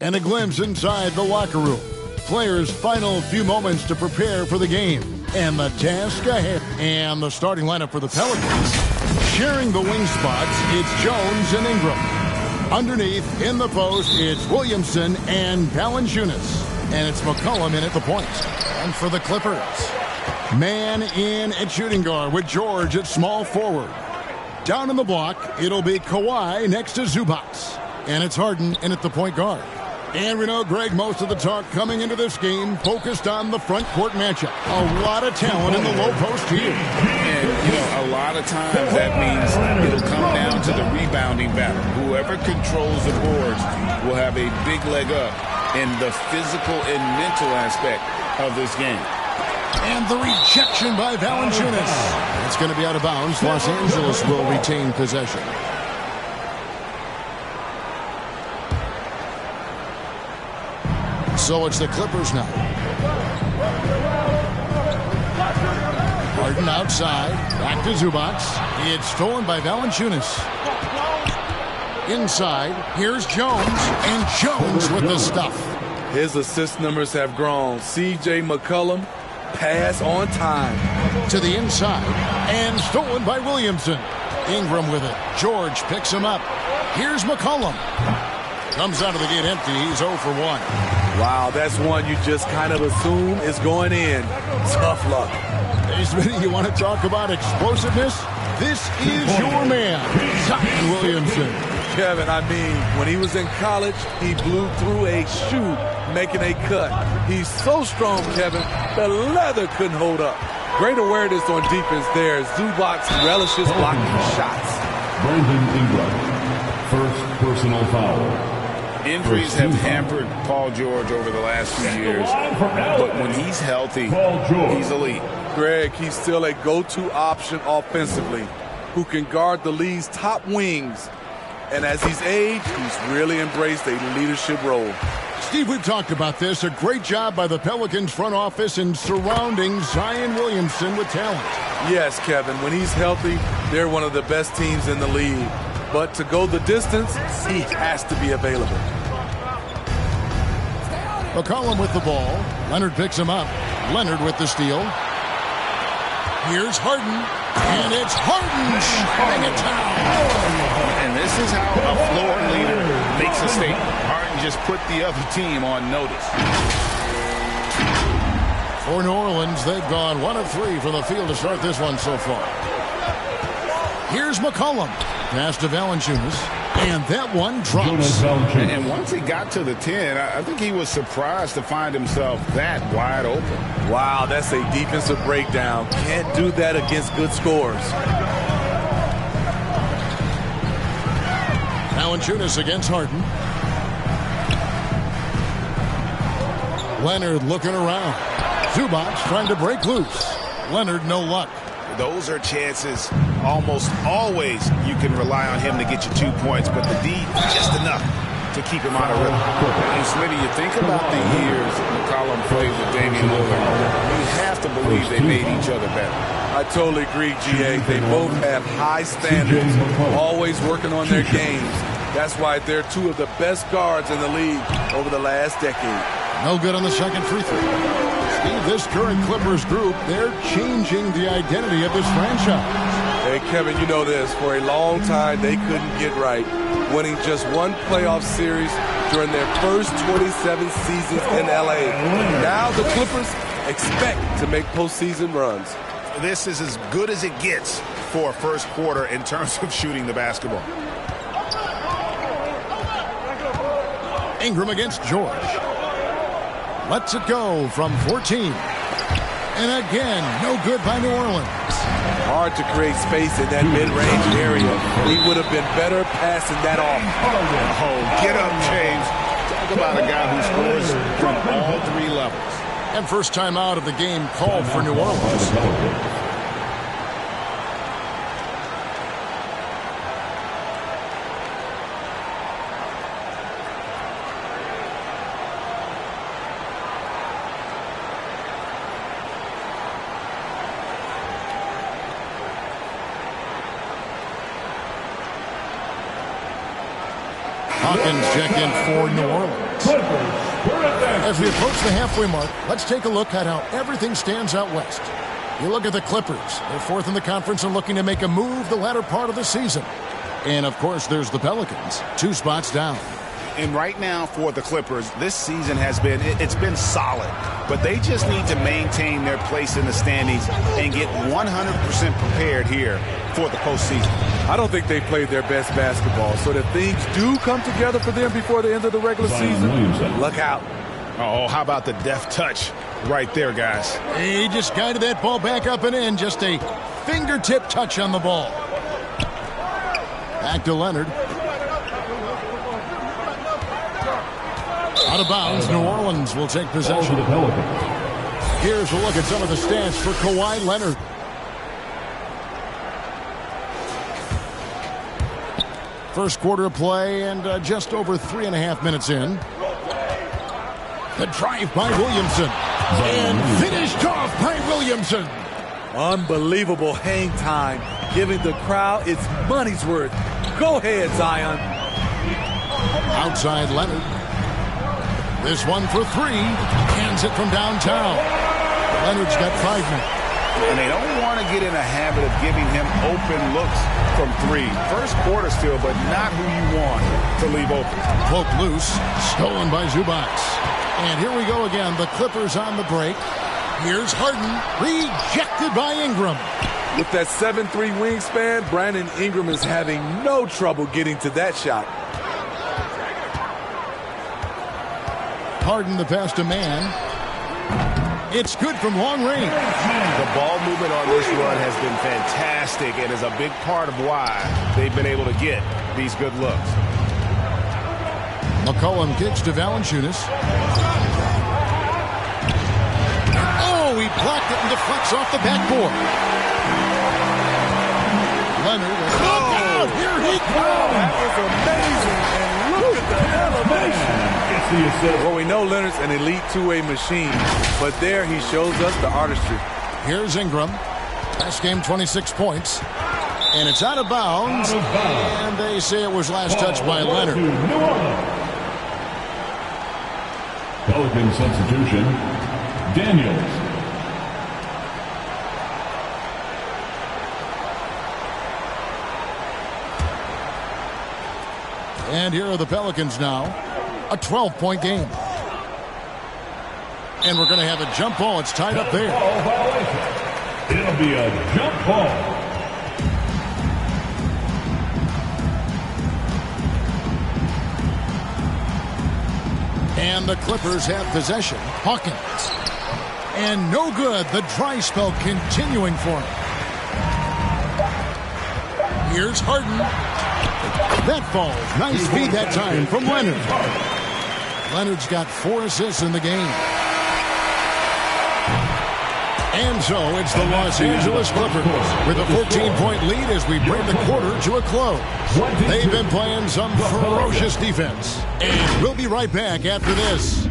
And a glimpse inside the locker room. Players' final few moments to prepare for the game. And the task ahead. And the starting lineup for the Pelicans. Sharing the wing spots, it's Jones and Ingram. Underneath, in the post, it's Williamson and Valanciunas. And it's McCollum in at the point. And for the Clippers, man in at shooting guard with George at small forward. Down in the block, it'll be Kawhi next to Zubac. And it's Harden in at the point guard. And we know, Greg, most of the talk coming into this game focused on the front court matchup. A lot of talent in the low post here. And, a lot of times that means it'll come down to the rebounding battle. Whoever controls the boards will have a big leg up in the physical and mental aspect of this game. And the rejection by Valanciunas. It's going to be out of bounds. Los Angeles will retain possession. So it's the Clippers now. Harden outside. Back to Zubac. It's stolen by Valanciunas. Inside. Here's Jones. And Jones with the stuff. His assist numbers have grown. C.J. McCollum, pass on time. To the inside. And stolen by Williamson. Ingram with it. George picks him up. Here's McCollum. Comes out of the gate empty. He's 0 for 1. Wow, that's one you just kind of assume is going in. Tough luck. Hey, Smitty, you want to talk about explosiveness? This is your man, Zion Williamson. Kevin, when he was in college, he blew through a shoe making a cut. He's so strong, Kevin, the leather couldn't hold up. Great awareness on defense there. Zubac relishes blocking shots. Brandon Ingram, first personal foul. Injuries have hampered Paul George over the last few years, but when he's healthy, he's elite. Greg, he's still a go-to option offensively who can guard the league's top wings. And as he's aged, he's really embraced a leadership role. Steve, we've talked about this. A great job by the Pelicans front office in surrounding Zion Williamson with talent. Yes, Kevin, when he's healthy, they're one of the best teams in the league. But to go the distance, he has to be available. McCollum with the ball. Leonard picks him up. Leonard with the steal. Here's Harden. And it's Harden shutting it down. And this is how a floor leader makes a statement. Harden just put the other team on notice. For New Orleans, they've gone 1 of 3 from the field to start this one so far. Here's McCollum. Pass to Valanciunas. And that one drops. And once he got to the 10, I think he was surprised to find himself that wide open. Wow, that's a defensive breakdown. Can't do that against good scores. Valanciunas against Harden. Leonard looking around. Zubac trying to break loose. Leonard, no luck. Those are chances almost always you can rely on him to get you 2 points, but the D, just enough to keep him out of rhythm. And Smitty, you think about the years McCollum played with Damian Lillard. You have to believe they made each other better. I totally agree, G.A. They both have high standards, always working on their games. That's why they're 2 of the best guards in the league over the last decade. No good on the second free throw. Steve, this current Clippers group, they're changing the identity of this franchise. Hey, Kevin, you know this. For a long time, they couldn't get right, winning just 1 playoff series during their first 27 seasons in L.A. Now the Clippers expect to make postseason runs. This is as good as it gets for a first quarter in terms of shooting the basketball. Ingram against George. Lets it go from 14. And again, no good by New Orleans. Hard to create space in that mid-range area. He would have been better passing that off. Oh, get up, James. Talk about a guy who scores from all 3 levels. And first time out of the game called for New Orleans. Hawkins checked in for New Orleans. As we approach the halfway mark, let's take a look at how everything stands out west. You look at the Clippers. They're fourth in the conference and looking to make a move the latter part of the season. And, of course, there's the Pelicans, 2 spots down. And right now for the Clippers, this season has been, it's been solid. But they just need to maintain their place in the standings and get 100% prepared here for the postseason. I don't think they played their best basketball. So if things do come together for them before the end of the regular season, look out. Oh, how about the deft touch right there, guys? He just guided that ball back up and in. Just a fingertip touch on the ball. Back to Leonard. Out of bounds, New Orleans will take possession. Here's a look at some of the stats for Kawhi Leonard. First quarter of play and just over 3.5 minutes in. The drive by Williamson. And finished off by Williamson. Unbelievable hang time, giving the crowd its money's worth. Go ahead, Zion. Outside Leonard. This one for 3. Hands it from downtown. Leonard's got 5 men. And they don't want to get in a habit of giving him open looks from 3. First quarter still, but not who you want to leave open. Poked loose. Stolen by Zubac. And here we go again. The Clippers on the break. Here's Harden. Rejected by Ingram. With that 7'3" wingspan, Brandon Ingram is having no trouble getting to that shot. Harden the pass to man. It's good from long range. The ball movement on this run has been fantastic and is a big part of why they've been able to get these good looks. McCollum kicks to Valanciunas. Oh, he blocked it and deflects off the backboard. Leonard. Look out! Here he comes! That was amazing. And look at the elevation. Well, we know Leonard's an elite two-way machine, but there he shows us the artistry. Here's Ingram. Last game, 26 points. And it's out of bounds. And they say it was last touched by Leonard. Pelican substitution, Daniels. And here are the Pelicans now. A 12-point game. And we're going to have a jump ball. It's tied up there. It'll be a jump ball. And the Clippers have possession. Hawkins. And no good. The dry spell continuing for him. Here's Harden. That falls. Nice feed that time from Leonard. Leonard's got 4 assists in the game. And so it's the Los Angeles Clippers with a 14-point lead as we bring the quarter to a close. They've been playing some ferocious defense. And we'll be right back after this.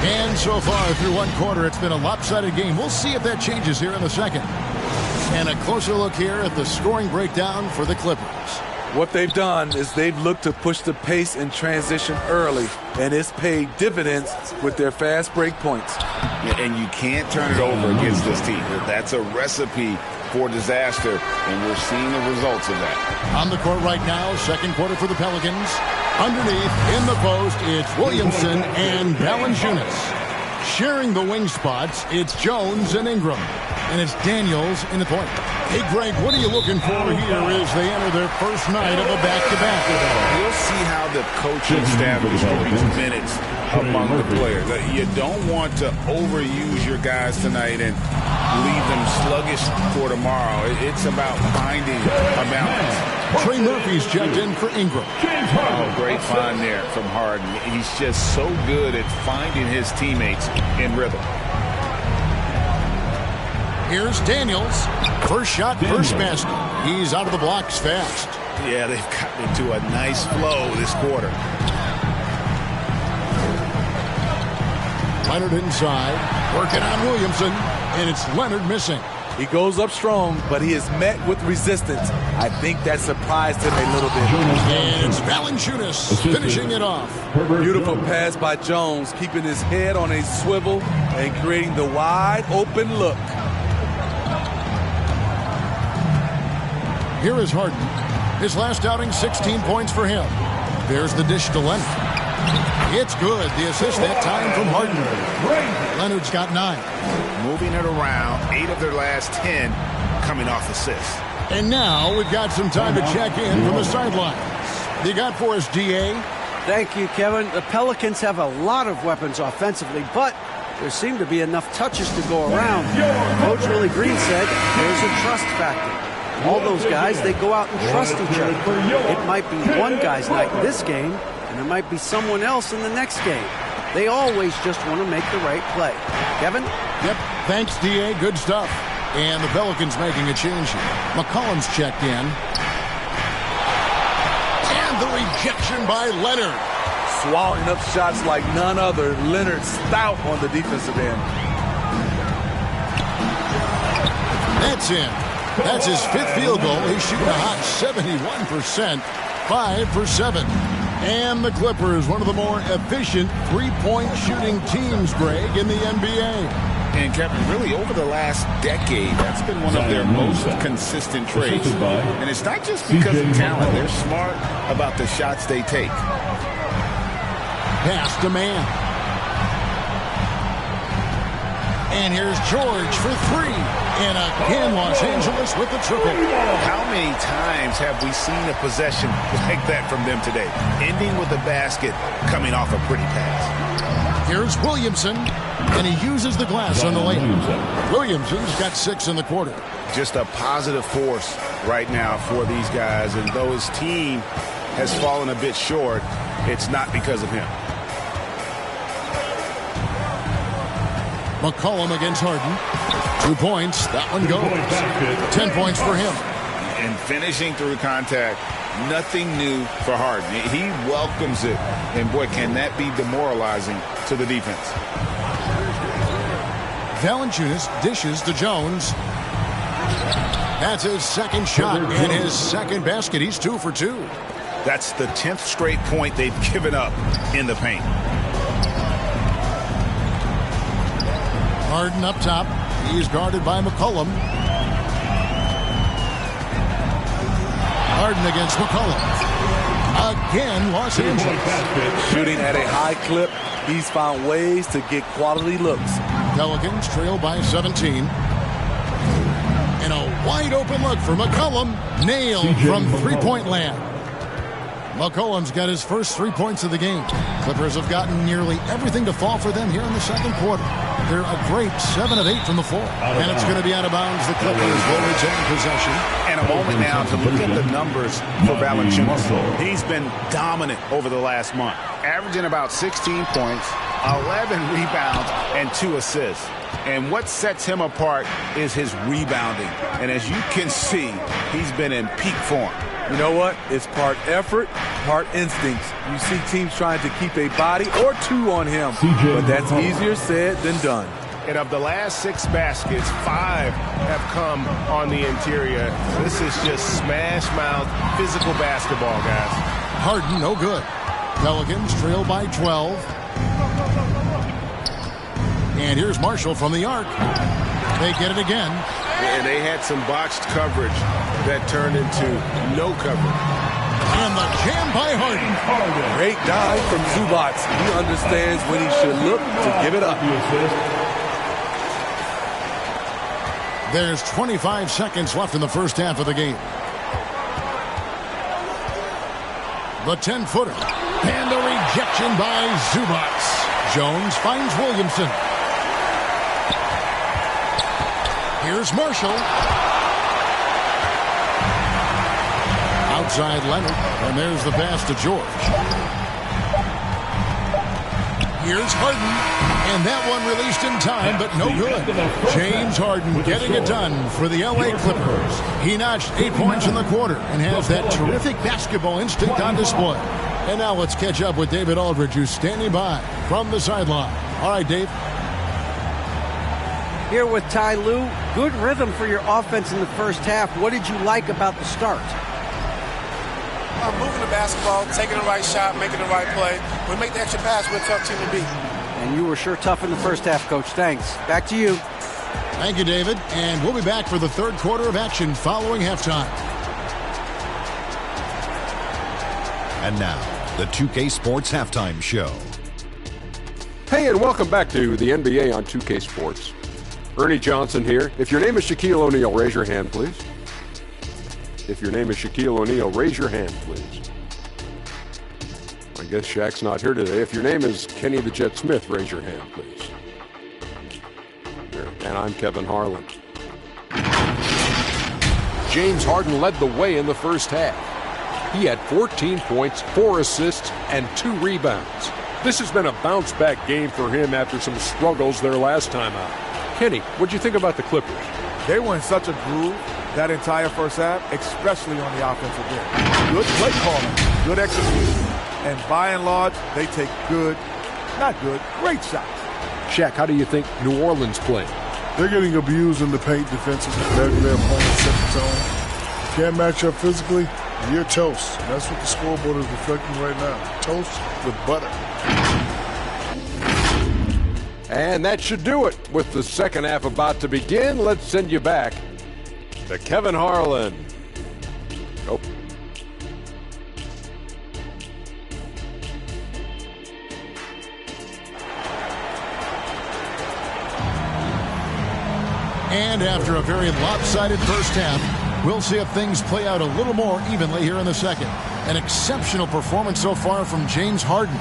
And so far through one quarter, it's been a lopsided game. We'll see if that changes here in the second. And a closer look here at the scoring breakdown for the Clippers. What they've done is they've looked to push the pace and transition early, and it's paid dividends with their fast break points. Yeah, and you can't turn it over against this team. That's a recipe for disaster, and we're seeing the results of that. On the court right now, second quarter for the Pelicans. Underneath, in the post, it's Williamson and Valanciunas. Sharing the wing spots, it's Jones and Ingram. And it's Daniels in the point. Hey, Greg, what are you looking for here as they enter their first night of a back-to-back? We'll see how the coaching staff distributes minutes among the players. You don't want to overuse your guys tonight and leave them sluggish for tomorrow. It's about finding a balance. Trey Murphy's checked in for Ingram. Oh, great find there from Harden. He's just so good at finding his teammates in rhythm. Here's Daniels. First shot, first basket. He's out of the blocks fast. Yeah, they've gotten into a nice flow this quarter. Leonard inside, working on Williamson, and it's Leonard missing. He goes up strong, but he is met with resistance. I think that surprised him a little bit. And it's Valanciunas finishing it off. Beautiful pass by Jones, keeping his head on a swivel and creating the wide open look. Here is Harden. His last outing, 16 points for him. There's the dish to Leonard. It's good. The assist that time from Harden. Leonard's got 9. Moving it around, 8 of their last 10 coming off assists. And now we've got some time to check in from the sidelines. You got for us, D.A.? Thank you, Kevin. The Pelicans have a lot of weapons offensively, but there seem to be enough touches to go around. Coach Willie Green said there's a trust factor. All those guys, they go out and trust each other. It might be one guy's night in this game, and there might be someone else in the next game. They always just want to make the right play. Kevin? Yep. Thanks, D.A. Good stuff. And the Pelicans making a change here. McCollum's checked in. And the rejection by Leonard. Swallowing up shots like none other. Leonard stout on the defensive end. That's in. That's his 5th field goal. He's shooting a hot 71%. 5 for 7. And the Clippers, one of the more efficient three-point shooting teams, Greg, in the NBA. And Kevin, really over the last decade, that's been one of their most consistent traits. And it's not just because of talent. They're smart about the shots they take. Pass to man. And here's George for 3. And again, Los Angeles with the triple. How many times have we seen a possession like that from them today? Ending with a basket, coming off a pretty pass. Here's Williamson, and he uses the glass on the lane. Williamson's got 6 in the quarter. Just a positive force right now for these guys, and though his team has fallen a bit short, it's not because of him. McCollum against Harden. 2 points. That one goes. 10 points for him. And finishing through contact, nothing new for Harden. He welcomes it. And, boy, can that be demoralizing to the defense. Valanciunas dishes to Jones. That's his second shot and his second basket. He's 2 for 2. That's the 10th straight point they've given up in the paint. Harden up top. He's guarded by McCollum. Harden against McCollum. Again, Los Angeles. Shooting at a high clip, he's found ways to get quality looks. Pelicans trail by 17. And a wide open look for McCollum. Nailed from three-point land. McCollum's got his first 3 points of the game. Clippers have gotten nearly everything to fall for them here in the second quarter. They're a great 7 of 8 from the floor. And it's going to be out of bounds. The Clippers will retain possession. And a moment now to look at the numbers for Valanciunas. He's been dominant over the last month, averaging about 16 points, 11 rebounds, and 2 assists. And what sets him apart is his rebounding. And as you can see, he's been in peak form. You know what? It's part effort, part instincts. You see teams trying to keep a body or 2 on him, but that's easier said than done. And of the last 6 baskets, 5 have come on the interior. This is just smash-mouth physical basketball, guys. Harden, no good. Pelicans trail by 12. And here's Marshall from the arc. They get it again. And they had some botched coverage that turned into no coverage. And the jam by Harden. Great dive from Zubac. He understands when he should look to give it up. There's 25 seconds left in the first half of the game. The 10-footer. And a rejection by Zubac. Jones finds Williamson. Here's Marshall. Outside Leonard. And there's the pass to George. Here's Harden. And that one released in time, but no good. James Harden getting it done for the L.A. Clippers. He notched 8 points in the quarter and has that terrific basketball instinct on display. And now let's catch up with David Aldridge, who's standing by from the sideline. All right, Dave. Here with Ty Lue, good rhythm for your offense in the first half. What did you like about the start? Moving the basketball, taking the right shot, making the right play. We make the extra pass, we're a tough team to beat. And you were sure tough in the first half, Coach. Thanks. Back to you. Thank you, David. And we'll be back for the third quarter of action following halftime. And now, the 2K Sports Halftime Show. Hey, and welcome back to the NBA on 2K Sports. Ernie Johnson here. If your name is Shaquille O'Neal, raise your hand, please. If your name is Shaquille O'Neal, raise your hand, please. I guess Shaq's not here today. If your name is Kenny the Jet Smith, raise your hand, please. There. And I'm Kevin Harlan. James Harden led the way in the first half. He had 14 points, 4 assists, and 2 rebounds. This has been a bounce-back game for him after some struggles their last time out. Kenny, what'd you think about the Clippers? They were in such a groove that entire first half, especially on the offensive end. Good play calling, good execution, and by and large, they take great shots. Shaq, how do you think New Orleans played? They're getting abused in the paint defensively. Their opponents set the tone. Can't match up physically, you're toast. That's what the scoreboard is reflecting right now. Toast with butter. And that should do it. With the second half about to begin, let's send you back to Kevin Harlan. Go. And after a very lopsided first half, we'll see if things play out a little more evenly here in the second. An exceptional performance so far from James Harden.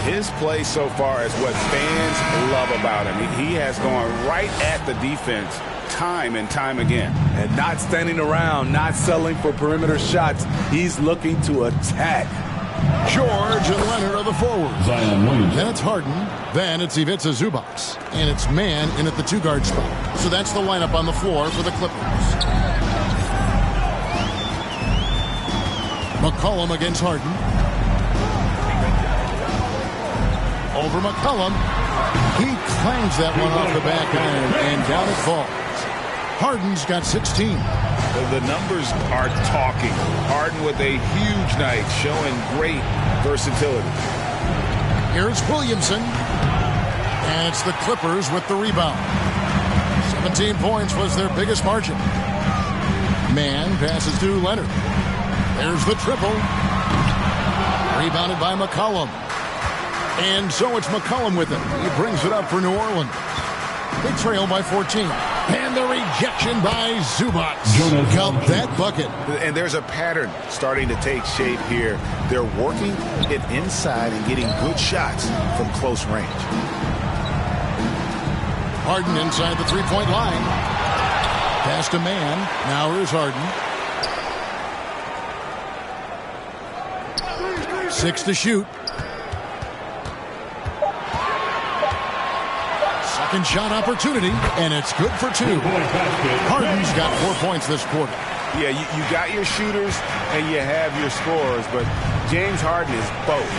His play so far is what fans love about him. He has gone right at the defense time and time again. And not standing around, not settling for perimeter shots. He's looking to attack. George and Leonard are the forwards. Then it's Harden. Then it's Ivica Zubac. And it's Man in at the 2-guard spot. So that's the lineup on the floor for the Clippers. McCollum against Harden. Over McCollum. He clangs that one off the back iron, and down it falls. Harden's got 16. The numbers are talking. Harden with a huge night, showing great versatility. Here's Williamson. And it's the Clippers with the rebound. 17 points was their biggest margin. Man passes to Leonard. There's the triple. Rebounded by McCollum. And so it's McCollum with it. He brings it up for New Orleans. They trail by 14. And the rejection by Zubac. Count that bucket. And there's a pattern starting to take shape here. They're working it inside and getting good shots from close range. Harden inside the three-point line. Pass to Man. Now here's Harden. 6 to shoot. Second shot opportunity, and it's good for 2. Harden's got 4 points this quarter. Yeah, you got your shooters and you have your scorers, but James Harden is both.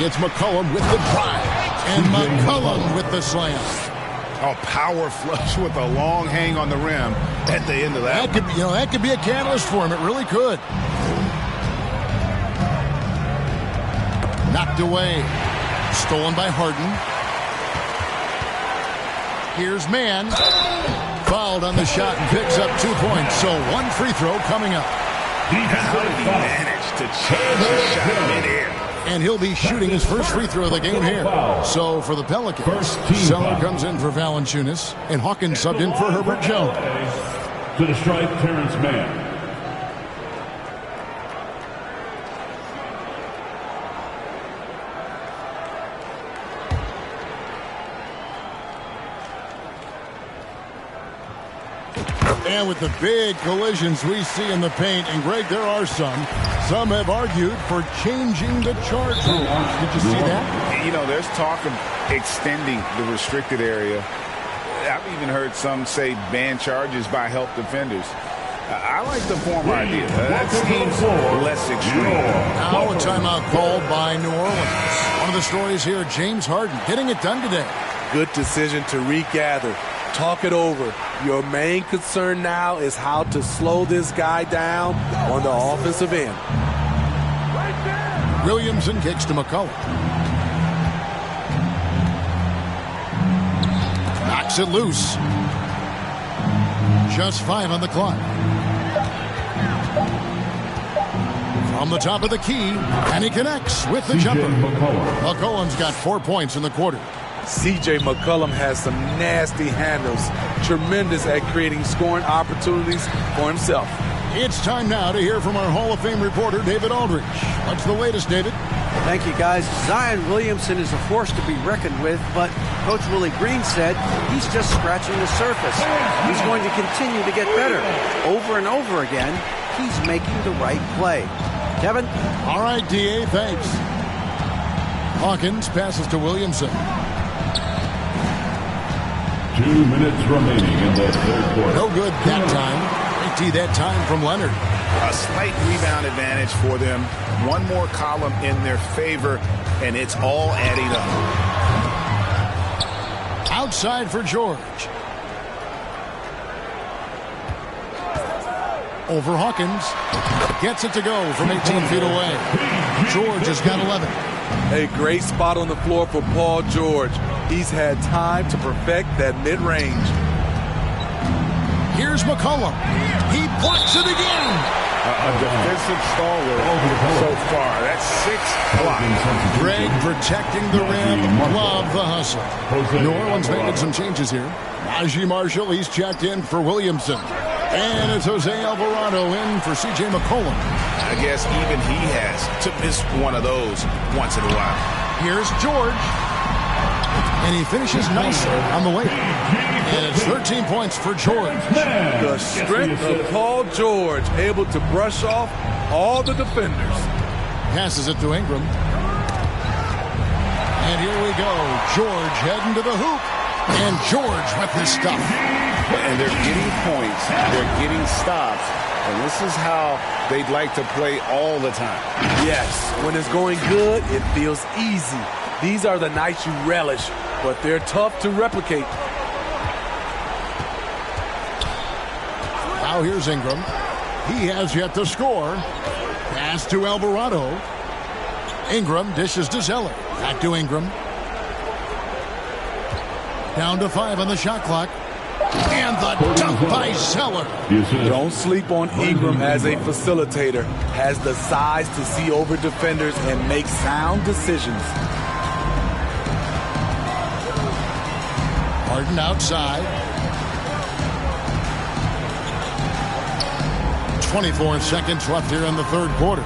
It's McCollum with the drive, and McCollum with the slam. A power flush with a long hang on the rim at the end of that. That could be a catalyst for him. It really could. Knocked away. Stolen by Harden. Here's Man. Fouled on the shot and picks up 2 points. So 1 free throw coming up. How did he manage to change his shot midair? And he'll be shooting his first free throw of the game here. So for the Pelicans, Seller comes in for Valanciunas, and Hawkins subbed in for Herbert Jones. To the stripe, Terrence Mann. And with the big collisions we see in the paint, and Greg, there are some have argued for changing the charge rule. Did you see that? There's talk of extending the restricted area. I've even heard some say ban charges by help defenders. I like the former idea. That seems less extreme. Now a timeout called by New Orleans. One of the stories here, James Harden getting it done today. Good decision to regather. Talk it over. Your main concern now is how to slow this guy down on the offensive end. Williamson kicks to McCullough. Knocks it loose. Just 5 on the clock. From the top of the key, and he connects with the jumper. McCollum's got 4 points in the quarter. C.J. McCollum has some nasty handles. Tremendous at creating scoring opportunities for himself. It's time now to hear from our Hall of Fame reporter, David Aldridge. What's the latest, David? Thank you, guys. Zion Williamson is a force to be reckoned with, but Coach Willie Green said he's just scratching the surface. He's going to continue to get better. Over and over again, he's making the right play. Kevin? All right, D.A., thanks. Hawkins passes to Williamson. 2 minutes remaining in the third quarter. No good that time. Great D that time from Leonard. A slight rebound advantage for them. One more column in their favor, and it's all adding up. Outside for George. Over Hawkins. Gets it to go from 18 feet away. George has got 11. A great spot on the floor for Paul George. He's had time to perfect that mid-range. Here's McCollum. He blocks it again. A defensive stalwart so far. That's 6 blocks. Greg protecting the rim. Love the hustle. New Orleans making some changes here. Najee Marshall, he's checked in for Williamson. And it's Jose Alvarado in for C.J. McCollum. I guess even he has to miss one of those once in a while. Here's George. And he finishes nicely on the way. And it's 13 points for George. The strength of Paul George, able to brush off all the defenders. Passes it to Ingram. And here we go. George heading to the hoop. And George with his stuff. And they're getting points. They're getting stops. And this is how they'd like to play all the time. Yes, when it's going good, it feels easy. These are the nights you relish, but they're tough to replicate. Now here's Ingram. He has yet to score. Pass to Alvarado. Ingram dishes to Zeller. Back to Ingram. Down to 5 on the shot clock. And the dunk by Zeller. Don't sleep on Ingram as a facilitator. Has the size to see over defenders and make sound decisions. Harden outside. 24 seconds left here in the third quarter.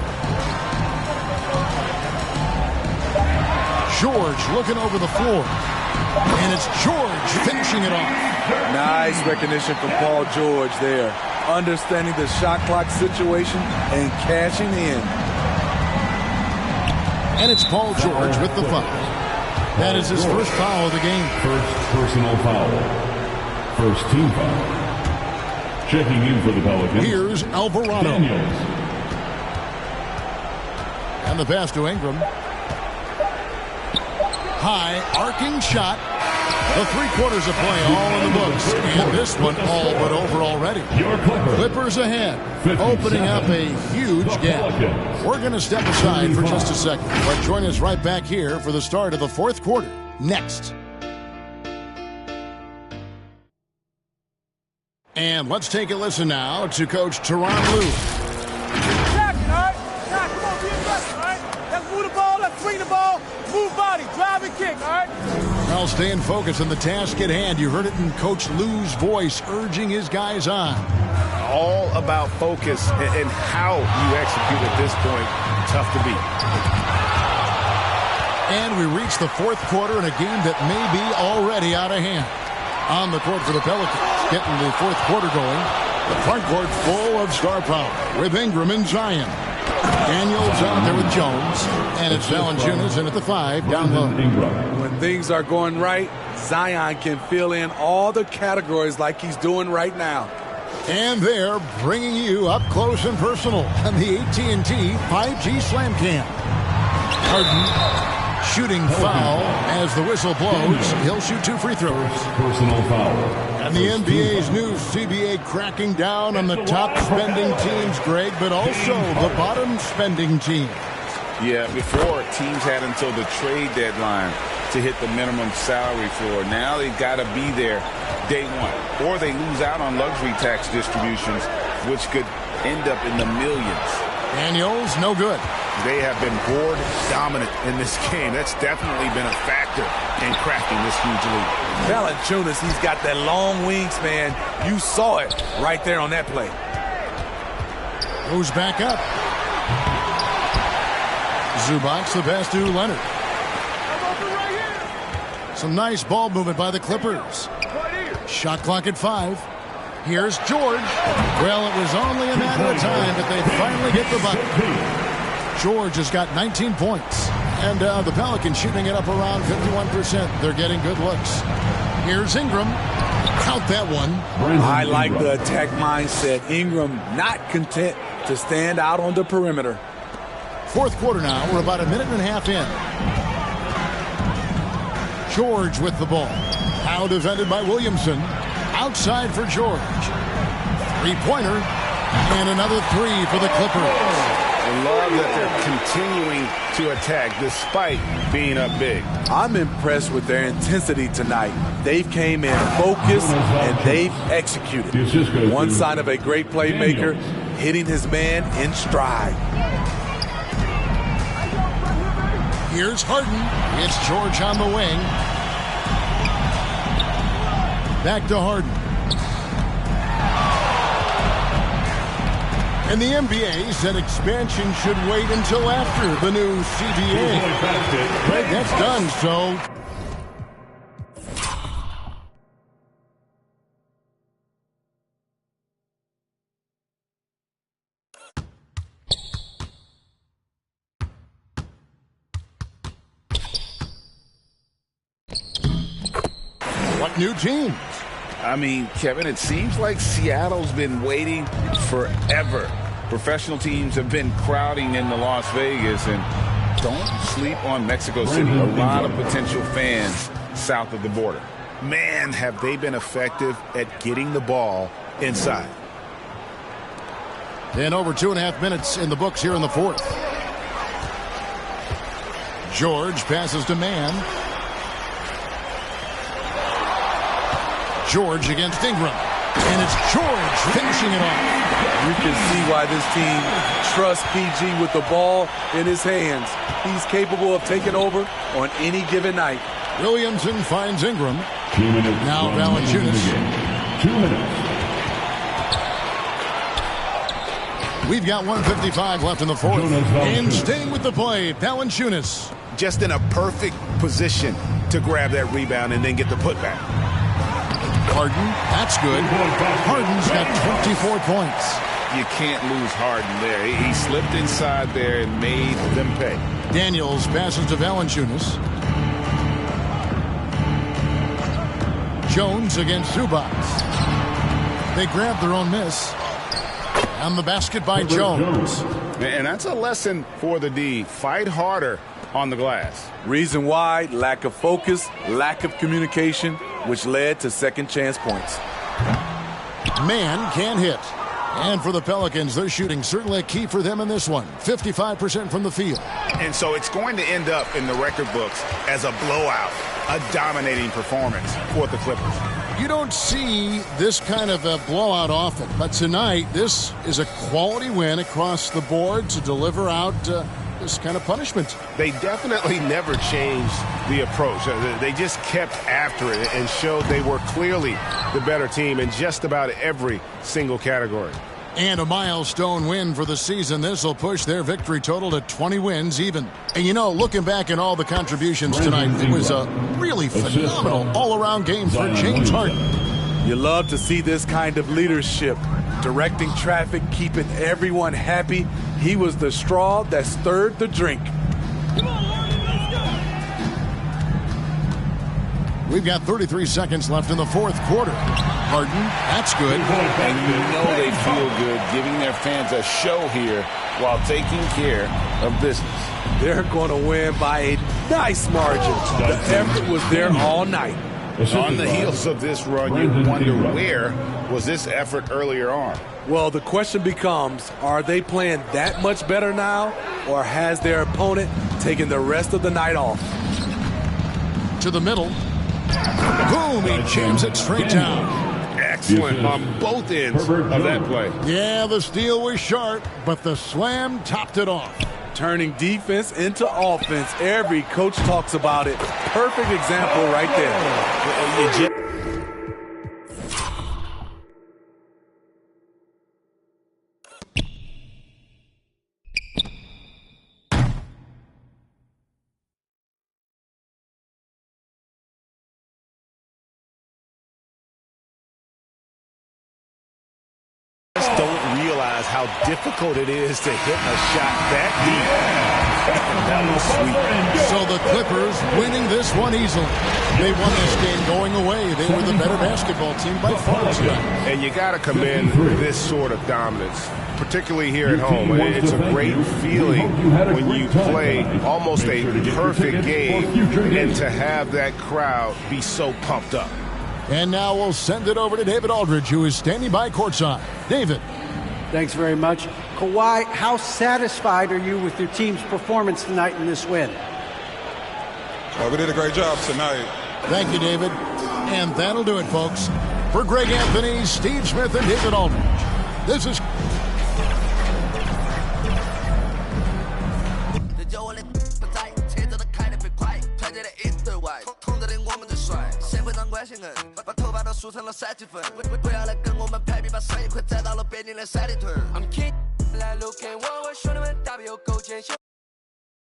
George looking over the floor. And it's George finishing it off. Nice recognition from Paul George there. Understanding the shot clock situation and cashing in. And it's Paul George with the foul. That is his first foul of the game. First personal foul. First team foul. Checking in for the Pelicans. Here's Alvarado. Daniels. And the pass to Ingram. High, arcing shot. The 3 quarters of play all in the books. And this one all but over already. Clippers ahead, opening up a huge gap. We're going to step aside for just a second, but join us right back here for the start of the fourth quarter. Next. And let's take a listen now to Coach Tyronn Lue. Let's move the ball, let's swing the ball, move body, drive and kick, all right? Well, staying focused on the task at hand. You heard it in Coach Lue's voice, urging his guys on. All about focus and how you execute at this point. Tough to beat. And we reach the fourth quarter in a game that may be already out of hand. On the court for the Pelicans, getting the fourth quarter going. The front court full of star power with Ingram and Zion. Daniels out there with Jones. And it's Valanciunas in at the 5 down low. When things are going right, Zion can fill in all the categories like he's doing right now. And they're bringing you up close and personal on the AT&T 5G Slam Cam. Harden shooting foul as the whistle blows. He'll shoot 2 free throws. Personal foul. And the NBA's new CBA cracking down on the top spending teams, Greg, but also the bottom spending teams. Yeah, before teams had until the trade deadline to hit the minimum salary floor. Now they've got to be there day one, or they lose out on luxury tax distributions, which could end up in the millions. Daniels, no good. They have been board dominant in this game. That's definitely been a factor in crafting this huge lead. Valanciunas, he's got that long wingspan. You saw it right there on that play. Goes back up. Zubac, the pass to Leonard. Some nice ball movement by the Clippers. Shot clock at 5. Here's George. Well, it was only a matter of time, but they finally get the bucket. George has got 19 points. And the Pelicans shooting it up around 51%. They're getting good looks. Here's Ingram. Count that one. I like the attack mindset. Ingram not content to stand out on the perimeter. Fourth quarter now. We're about a minute and a half in. George with the ball. Now defended by Williamson. Outside for George. Three-pointer. And another 3 for the Clippers. I love that they're continuing to attack despite being up big. I'm impressed with their intensity tonight. They've came in focused and they've executed. One sign of a great playmaker, hitting his man in stride. Here's Harden. It's George on the wing. Back to Harden. And the NBA said expansion should wait until after the new CBA. Right, that's done, so... What new teams? I mean, Kevin, it seems like Seattle's been waiting forever. Professional teams have been crowding into Las Vegas, and don't sleep on Mexico City. A lot of potential fans south of the border. Man, have they been effective at getting the ball inside. And over 2.5 minutes in the books here in the fourth. George passes to Mann. George against Ingram. And it's George finishing it off. You can see why this team trusts PG with the ball in his hands. He's capable of taking over on any given night. Williamson finds Ingram. 2 minutes. Now Valanciunas. 2 minutes. We've got 1:55 left in the fourth. And staying with the play, Valanciunas. Just in a perfect position to grab that rebound and then get the putback. Harden, that's good. Harden's got 24 points. You can't lose Harden there. He slipped inside there and made them pay. Daniels passes to Valanciunas. Jones against Zubac. They grab their own miss. And the basket by Jones. And that's a lesson for the D. Fight harder on the glass. Reason why, lack of focus, lack of communication, which led to second chance points. Man can hit. And for the Pelicans, they're shooting certainly a key for them in this one. 55% from the field. And so it's going to end up in the record books as a blowout, a dominating performance for the Clippers. You don't see this kind of a blowout often, but tonight this is a quality win across the board to deliver out this kind of punishment. They definitely never changed the approach. They just kept after it and showed they were clearly the better team in just about every single category. And a milestone win for the season. This will push their victory total to 20 wins even. And you know, looking back at all the contributions tonight, it was a really phenomenal all-around game for James Harden. You love to see this kind of leadership. Directing traffic, keeping everyone happy. He was the straw that stirred the drink. We've got 33 seconds left in the fourth quarter. Harden, that's good. And you know they feel good giving their fans a show here while taking care of business. They're going to win by a nice margin. The effort was there all night. On the heels of this run, you wonder where was this effort earlier on? Well, the question becomes, are they playing that much better now, or has their opponent taken the rest of the night off? To the middle. Boom, he jams it straight down. Excellent on both ends of that play. Yeah, the steal was sharp, but the slam topped it off. Turning defense into offense. Every coach talks about it. Perfect example right there. Don't realize how difficult it is to hit a shot that deep. That was sweet. So the Clippers winning this one easily. They won this game going away. They were the better basketball team by far tonight. And you got to commend this sort of dominance, particularly here at home. It's a great feeling when you play almost a perfect game and to have that crowd be so pumped up. And now we'll send it over to David Aldridge, who is standing by courtside. David. Thanks very much. Kawhi, how satisfied are you with your team's performance tonight in this win? We did a great job tonight. Thank you, David. And that'll do it, folks. For Greg Anthony, Steve Smith, and David Aldridge, this is... I'm king 来路给我，我兄弟们大表有够坚强。